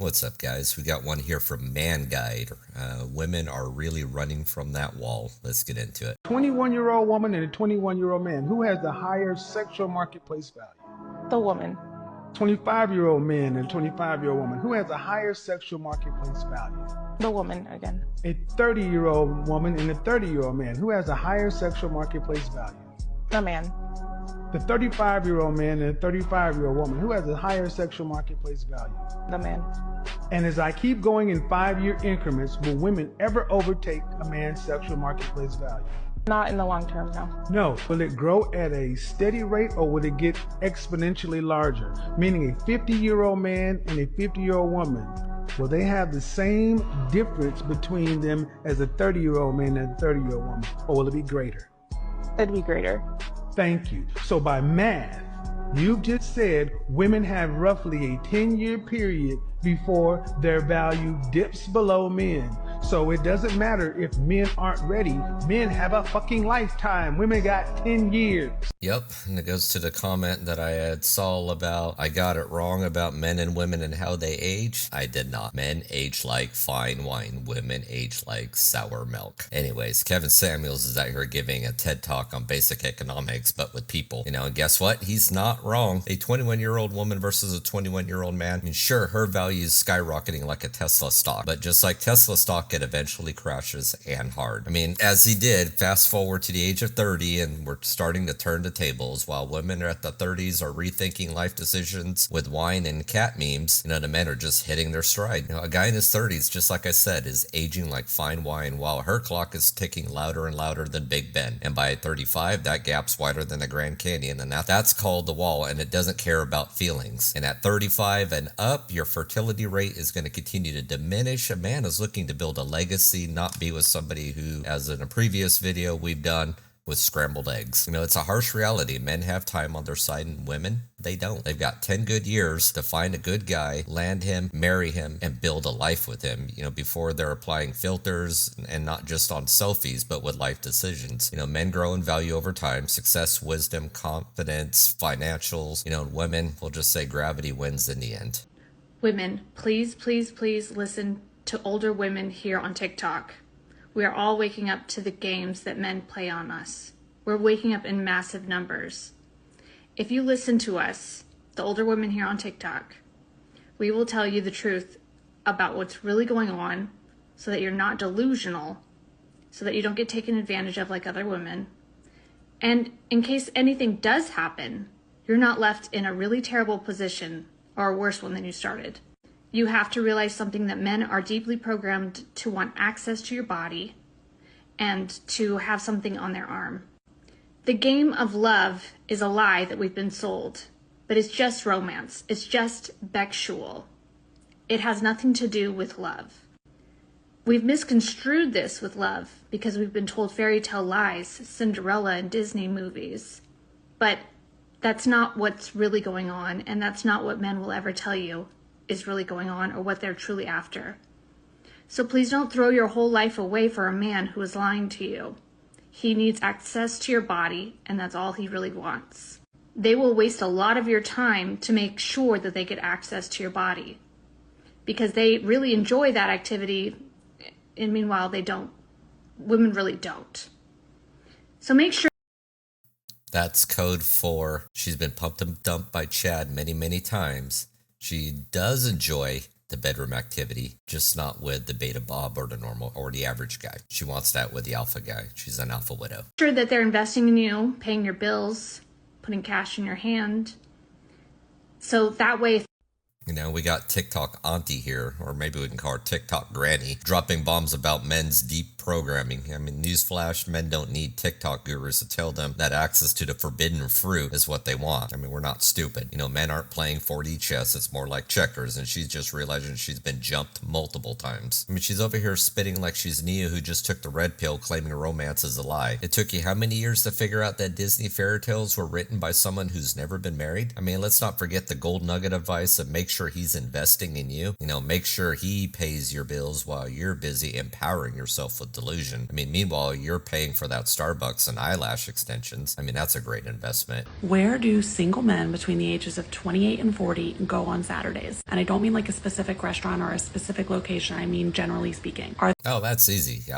What's up, guys? We got one here from Man Guide. Women are really running from that wall. Let's get into it. 21-year-old woman and a 21-year-old man. Who has the higher sexual marketplace value? The woman. 25-year-old man and a 25-year-old woman. Who has a higher sexual marketplace value? The woman again. A 30-year-old woman and a 30-year-old man. Who has a higher sexual marketplace value? The man. The 35-year-old man and a 35-year-old woman. Who has a higher sexual marketplace value? The man. And as I keep going in 5-year increments, will women ever overtake a man's sexual marketplace value? Not in the long term, no. No. Will it grow at a steady rate or will it get exponentially larger? Meaning a 50-year-old man and a 50-year-old woman, will they have the same difference between them as a 30-year-old man and a 30-year-old woman? Or will it be greater? It'd be greater. Thank you. So by math, you've just said women have roughly a 10-year period before their value dips below men. So it doesn't matter if men aren't ready. Men have a fucking lifetime. Women got 10 years. Yep, and it goes to the comment that I had Saul about, I got it wrong about men and women and how they age. I did not. Men age like fine wine. Women age like sour milk. Anyways, Kevin Samuels is out here giving a TED Talk on basic economics, but with people. And guess what? He's not wrong. A 21-year-old woman versus a 21-year-old man. I mean, sure, her value is skyrocketing like a Tesla stock, but just like Tesla stock, it eventually crashes and hard. I mean, as he did, fast forward to the age of 30 and we're starting to turn the tables. While women are at the 30s are rethinking life decisions with wine and cat memes, the men are just hitting their stride. A guy in his 30s, just like I said, is aging like fine wine while her clock is ticking louder and louder than Big Ben. And by 35, that gap's wider than the Grand Canyon, and that's called the wall, and it doesn't care about feelings. And at 35 and up, your fertility rate is going to continue to diminish. A man is looking to build a legacy, not be with somebody who, as in a previous video we've done, with scrambled eggs. It's a harsh reality. Men have time on their side and women, they don't. They've got 10 good years to find a good guy, land him, marry him, and build a life with him, before they're applying filters and not just on selfies, but with life decisions. Men grow in value over time, success, wisdom, confidence, financials, and women, we'll just say gravity wins in the end. Women, please, please, please listen to older women here on TikTok. We are all waking up to the games that men play on us. We're waking up in massive numbers. If you listen to us, the older women here on TikTok, we will tell you the truth about what's really going on so that you're not delusional, so that you don't get taken advantage of like other women. And in case anything does happen, you're not left in a really terrible position or a worse one than you started. You have to realize something, that men are deeply programmed to want access to your body and to have something on their arm. The game of love is a lie that we've been sold, but it's just romance. It's just sexual. It has nothing to do with love. We've misconstrued this with love because we've been told fairy tale lies, Cinderella and Disney movies. But that's not what's really going on, and that's not what men will ever tell you is really going on or what they're truly after. So please don't throw your whole life away for a man who is lying to you. He needs access to your body, and that's all he really wants. They will waste a lot of your time to make sure that they get access to your body because they really enjoy that activity, and meanwhile they don't. Women really don't. So make sure. That's code for she's been pumped and dumped by Chad many, many times. She does enjoy the bedroom activity, just not with the beta Bob or the normal or the average guy. She wants that with the alpha guy. She's an alpha widow. Sure that they're investing in you, paying your bills, putting cash in your hand. So that way, we got TikTok auntie here, or maybe we can call her TikTok granny, dropping bombs about men's deep programming. Newsflash, men don't need TikTok gurus to tell them that access to the forbidden fruit is what they want. We're not stupid. Men aren't playing 4D chess. It's more like checkers, and she's just realizing she's been jumped multiple times. She's over here spitting like she's Neo who just took the red pill, claiming romance is a lie. It took you how many years to figure out that Disney fairy tales were written by someone who's never been married? Let's not forget the gold nugget advice of make sure sure he's investing in you. Make sure he pays your bills while you're busy empowering yourself with delusion. I mean, meanwhile, you're paying for that Starbucks and eyelash extensions. I mean, that's a great investment. Where do single men between the ages of 28 and 40 go on Saturdays? And I don't mean like a specific restaurant or a specific location. I mean, generally speaking. Oh, that's easy.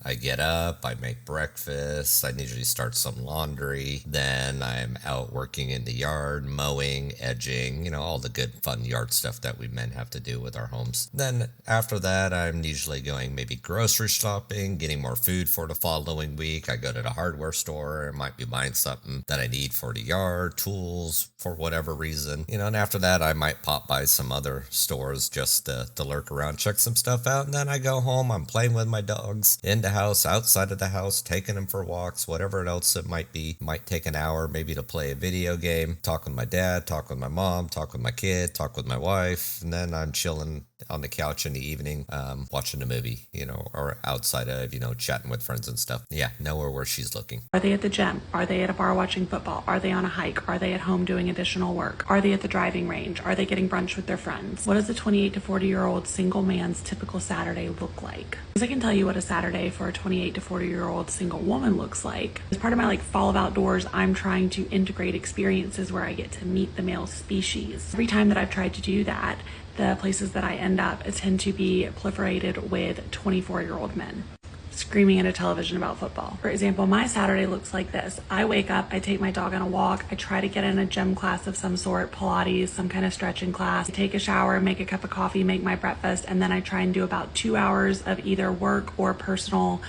I get up, I make breakfast, I usually start some laundry, then I'm out working in the yard, mowing, edging, all the good fun yard stuff that we men have to do with our homes. Then after that, I'm usually going maybe grocery shopping, getting more food for the following week. I go to the hardware store, I might be buying something that I need for the yard, tools, for whatever reason. And after that, I might pop by some other stores just to lurk around, check some stuff out, and then I go home, I'm playing with my dogs, in the house, outside of the house, taking them for walks, whatever else it might be. Might take an hour maybe to play a video game, talk with my dad, talk with my mom, talk with my kid, talk with my wife, and then I'm chilling on the couch in the evening, watching a movie, or outside of, chatting with friends and stuff. Yeah, nowhere where she's looking. Are they at the gym? Are they at a bar watching football? Are they on a hike? Are they at home doing additional work? Are they at the driving range? Are they getting brunch with their friends? What does a 28 to 40-year-old single man's typical Saturday look like? Because I can tell you what a Saturday for a 28 to 40-year-old single woman looks like. As part of my fall of outdoors, I'm trying to integrate experiences where I get to meet the male species. Every time that I've tried to do that, the places that I end up tend to be proliferated with 24-year-old men screaming at a television about football. For example, my Saturday looks like this. I wake up, I take my dog on a walk, I try to get in a gym class of some sort, Pilates, some kind of stretching class, I take a shower, make a cup of coffee, make my breakfast, and then I try and do about 2 hours of either work or personal,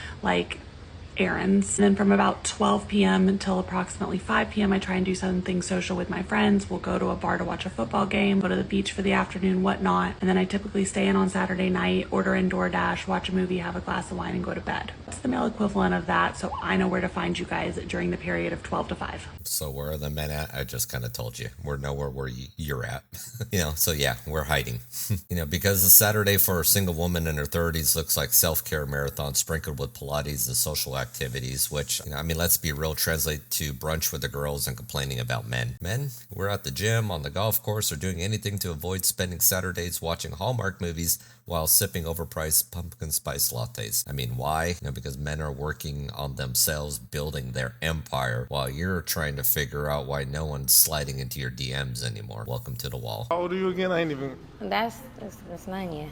errands. And then from about 12 p.m. until approximately 5 p.m. I try and do something social with my friends. We'll go to a bar to watch a football game, go to the beach for the afternoon, whatnot. And then I typically stay in on Saturday night, order in DoorDash, watch a movie, have a glass of wine, and go to bed. That's the male equivalent of that, so I know where to find you guys during the period of 12 to 5. So where are the men at? I just kind of told you. We're nowhere where you're at. So yeah, we're hiding. Because the Saturday for a single woman in her 30s looks like self-care marathon sprinkled with Pilates and social activities, which, let's be real, translate to brunch with the girls and complaining about men. Men, we're at the gym, on the golf course, or doing anything to avoid spending Saturdays watching Hallmark movies while sipping overpriced pumpkin spice lattes. Why? Because men are working on themselves, building their empire, while you're trying to figure out why no one's sliding into your DMs anymore. Welcome to the wall. How old are you again? I ain't even... That's 9 years.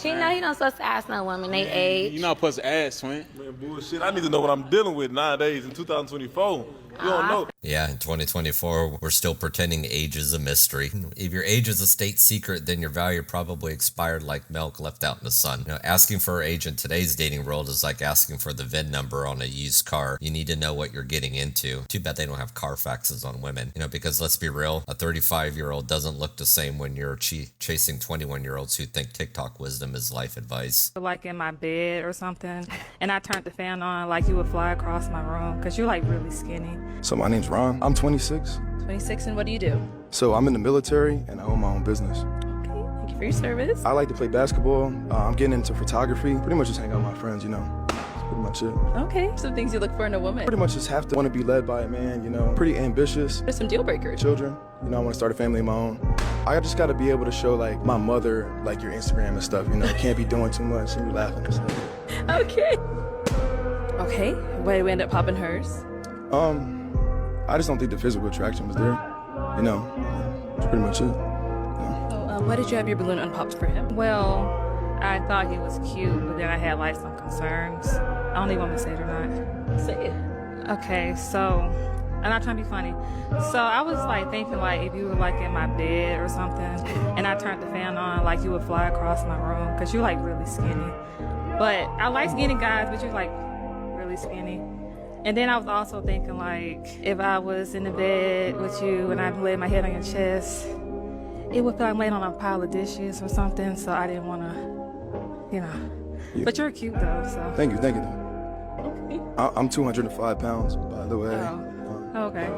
You know, you don't supposed to ask no woman they age. You're not supposed to ask, man. Man, bullshit. I need to know what I'm dealing with nowadays in 2024. You don't know. Yeah, in 2024, we're still pretending age is a mystery. If your age is a state secret, then your value probably expired like milk left out in the sun. Asking for age in today's dating world is like asking for the VIN number on a used car. You need to know what you're getting into. Too bad they don't have Carfaxes on women. Because let's be real, a 35-year-old doesn't look the same when you're chasing 21-year-olds who think TikTok wisdom is life advice. Like in my bed or something, and I turned the fan on, like you would fly across my room, because you're really skinny. So my name's Ron. I'm 26. 26, and what do you do? So I'm in the military, and I own my own business. Okay, thank you for your service. I like to play basketball. I'm getting into photography. Pretty much just hang out with my friends, That's pretty much it. Okay, some things you look for in a woman. Pretty much just have to want to be led by a man, pretty ambitious. What are some deal breakers? Children. I want to start a family of my own. I just got to be able to show, my mother, your Instagram and stuff, Can't be doing too much and you laughing and stuff. Okay. Okay, why did we end up popping hers? I just don't think the physical attraction was there. That's pretty much it. Why did you have your balloon unpopped for him? Well, I thought he was cute, but then I had some concerns. I don't even want to say it or not. Say it. Okay, so I'm not trying to be funny. So I was thinking if you were in my bed or something, and I turned the fan on, you would fly across my room, because you're really skinny. But I like skinny guys, but you're really skinny. And then I was also thinking if I was in the bed with you and I laid my head on your chest, it would feel like I'm laying on a pile of dishes or something. So I didn't want to, Yeah. But you're cute though. So Thank you. Okay. I'm 205 pounds, by the way. Okay.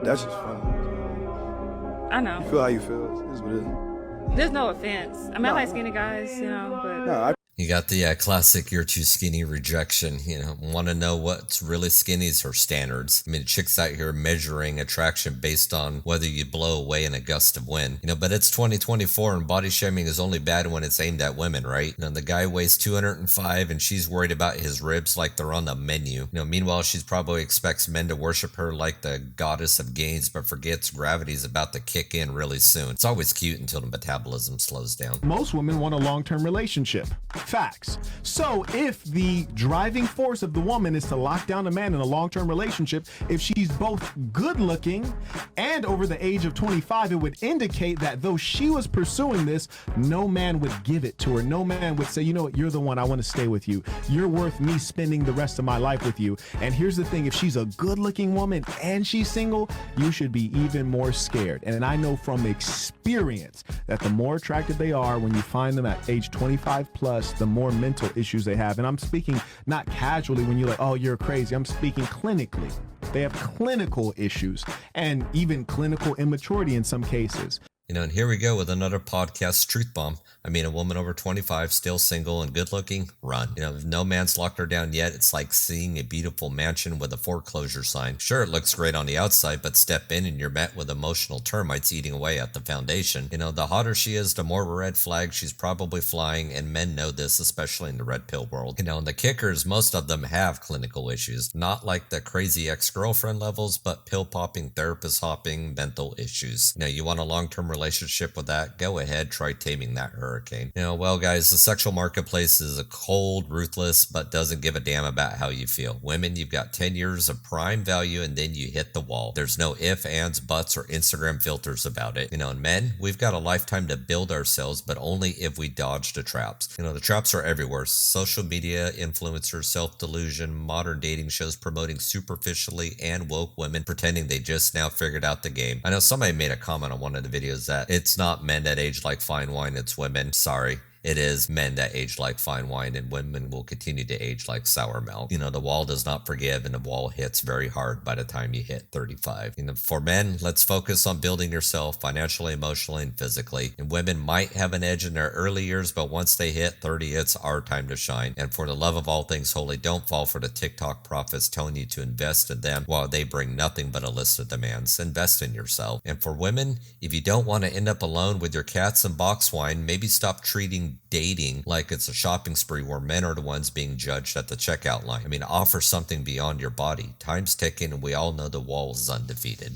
That's just fun. I know. You feel how you feel. It is what it is. There's no offense. I like skinny guys, but. No, You got the classic "you're too skinny" rejection. Want to know what's really skinny is her standards. I mean, chicks out here measuring attraction based on whether you blow away in a gust of wind. But it's 2024 and body shaming is only bad when it's aimed at women, right? The guy weighs 205 and she's worried about his ribs like they're on the menu. Meanwhile, she probably expects men to worship her like the goddess of gains, but forgets gravity's about to kick in really soon. It's always cute until the metabolism slows down. Most women want a long-term relationship. Facts. So if the driving force of the woman is to lock down a man in a long-term relationship, if she's both good looking and over the age of 25, it would indicate that though she was pursuing this, no man would give it to her. No man would say, you know what, you're the one, I want to stay with you. You're worth me spending the rest of my life with you. And here's the thing, if she's a good looking woman and she's single, you should be even more scared. And I know from experience that the more attractive they are when you find them at age 25 plus, the more mental issues they have. And I'm speaking not casually when you're like, oh, you're crazy. I'm speaking clinically. They have clinical issues and even clinical immaturity in some cases. And here we go with another podcast truth bomb. I mean, a woman over 25, still single and good looking, run. If no man's locked her down yet, it's like seeing a beautiful mansion with a foreclosure sign. Sure, it looks great on the outside, but step in and you're met with emotional termites eating away at the foundation. The hotter she is, the more red flags she's probably flying, and men know this, especially in the red pill world. And the kicker is most of them have clinical issues. Not like the crazy ex-girlfriend levels, but pill popping, therapist hopping, mental issues. You want a long-term relationship with that? Go ahead, try taming that hurricane. Well guys, the sexual marketplace is a cold, ruthless, but doesn't give a damn about how you feel. Women, you've got 10 years of prime value and then you hit the wall. There's no ifs, ands, buts, or Instagram filters about it. And men, we've got a lifetime to build ourselves, but only if we dodge the traps. The traps are everywhere. Social media, influencers, self-delusion, modern dating shows promoting superficially and woke women pretending they just now figured out the game. I know somebody made a comment on one of the videos that it's not men that age like fine wine, it's women. Sorry. It is men that age like fine wine, and women will continue to age like sour milk. The wall does not forgive, and the wall hits very hard by the time you hit 35. For men, let's focus on building yourself financially, emotionally, and physically. And women might have an edge in their early years, but once they hit 30, it's our time to shine. And for the love of all things holy, don't fall for the TikTok prophets telling you to invest in them while they bring nothing but a list of demands. Invest in yourself. And for women, if you don't want to end up alone with your cats and box wine, maybe stop treating dating like it's a shopping spree where men are the ones being judged at the checkout line. I mean, offer something beyond your body. Time's ticking, and we all know the wall is undefeated.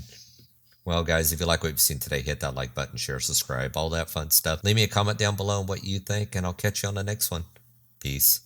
Well, guys, if you like what you've seen today, hit that like button, share, subscribe, all that fun stuff. Leave me a comment down below on what you think, and I'll catch you on the next one. Peace.